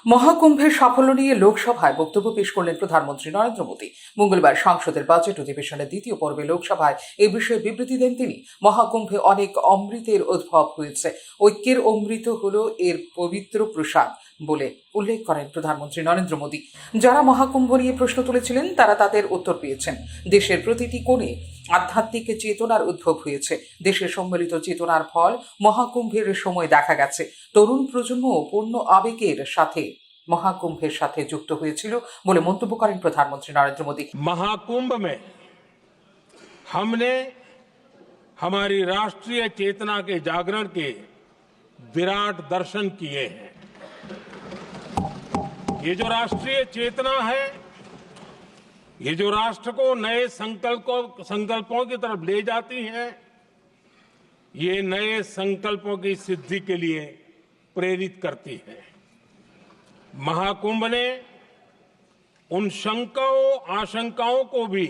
মহাকুম্ভের সাফল্য নিয়ে লোকসভায় বক্তব্য পেশ করলেন প্রধানমন্ত্রী নরেন্দ্র মোদী। মঙ্গলবার সংসদের বাজেট অধিবেশনের দ্বিতীয় পর্বে লোকসভায় এই বিষয়ে বিবৃতি দেন তিনি। মহাকুম্ভে অনেক অমৃতের উদ্ভব হয়েছে, ঐক্যের অমৃত হলো এর পবিত্র প্রসাদ বলে উল্লেখ করেন প্রধানমন্ত্রী নরেন্দ্র মোদী। যারা মহাকুম্ভ নিয়ে প্রশ্ন তুলেছিলেন তারা তাদের উত্তর পেয়েছেন। দেশের প্রতিটি কোণে আধ্যাত্মিক চেতনার উদ্ভব হয়েছে। দেশের সম্মিলিত চেতনার ফল মহাকুম্ভের সময় দেখা গেছে। তরুণ প্রজন্ম পূর্ণ আবেগের সাথে মহাকুম্ভের সাথে যুক্ত হয়েছিল বলে মন্তব্য করেন প্রধানমন্ত্রী নরেন্দ্র মোদী। महाकुंभ में हमने हमारी राष्ट्रीय चेतना के जागरण के विराट दर्शन किए हैं। ये जो राष्ट्रीय चेतना है, ये जो राष्ट्र को नए संकल्पों की तरफ ले जाती है, ये नए संकल्पों की सिद्धि के लिए प्रेरित करती है। महाकुंभ ने उन शंकाओं आशंकाओं को भी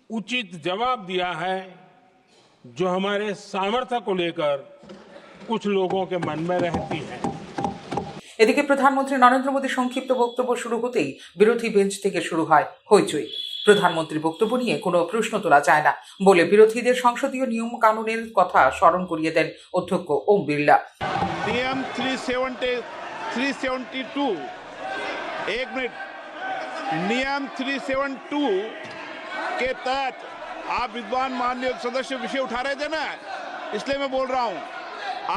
उचित जवाब दिया है जो हमारे सामर्थ्य को लेकर कुछ लोगों के मन में रहती है। এদিকে প্রধানমন্ত্রী নরেন্দ্র মোদীর সংক্ষিপ্ত বক্তব্য শুরু হতেই বিরোধী বেঞ্চ থেকে শুরু হয় হইচই। প্রধানমন্ত্রীর বক্তব্য নিয়ে কোনো প্রশ্ন তোলা যায় না বলে বিরোধীদের সংসদীয় নিয়ম কানুনের কথা স্মরণ করিয়ে দেন অধ্যক্ষ ওম বিড়লা। नियम 372 एक मिनट नियम 372 के तहत आप विद्वान माननीय सदस्य विषय उठा रहे थे ना, इसलिए मैं बोल रहा हूं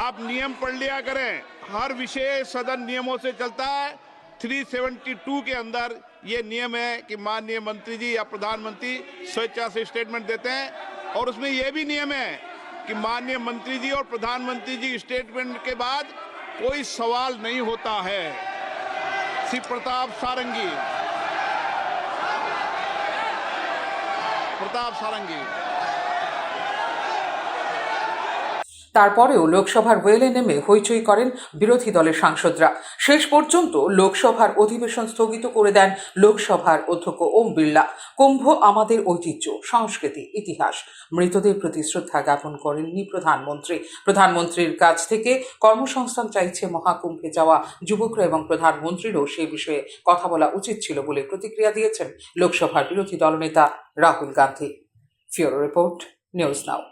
आप नियम पढ़ लिया करें। हर विषय सदन नियमों से चलता है। 372 के अंदर ये नियम है कि माननीय मंत्री जी या प्रधानमंत्री स्वेच्छा से स्टेटमेंट देते हैं, और उसमें यह भी नियम है कि माननीय मंत्री जी और प्रधानमंत्री जी स्टेटमेंट के बाद कोई सवाल नहीं होता है। श्री प्रताप सारंगी তারপরেও লোকসভার ওয়েলে নেমে হইচই করেন বিরোধী দলের সাংসদরা। শেষ পর্যন্ত লোকসভার অধিবেশন স্থগিত করে দেন লোকসভার অধ্যক্ষ ওম বিড়লা। কুম্ভ আমাদের ঐতিহ্য, সংস্কৃতি, ইতিহাস। মৃতদের প্রতি শ্রদ্ধা জ্ঞাপন করেননি প্রধানমন্ত্রী। প্রধানমন্ত্রীর কাছ থেকে কর্মসংস্থান চাইছে মহাকুম্ভে যাওয়া যুবকরা এবং প্রধানমন্ত্রীরও সেই বিষয়ে কথা বলা উচিত ছিল বলে প্রতিক্রিয়া দিয়েছেন লোকসভার বিরোধী দলনেতা রাহুল গান্ধী। ফিওরো রিপোর্ট, নিউজ নাও।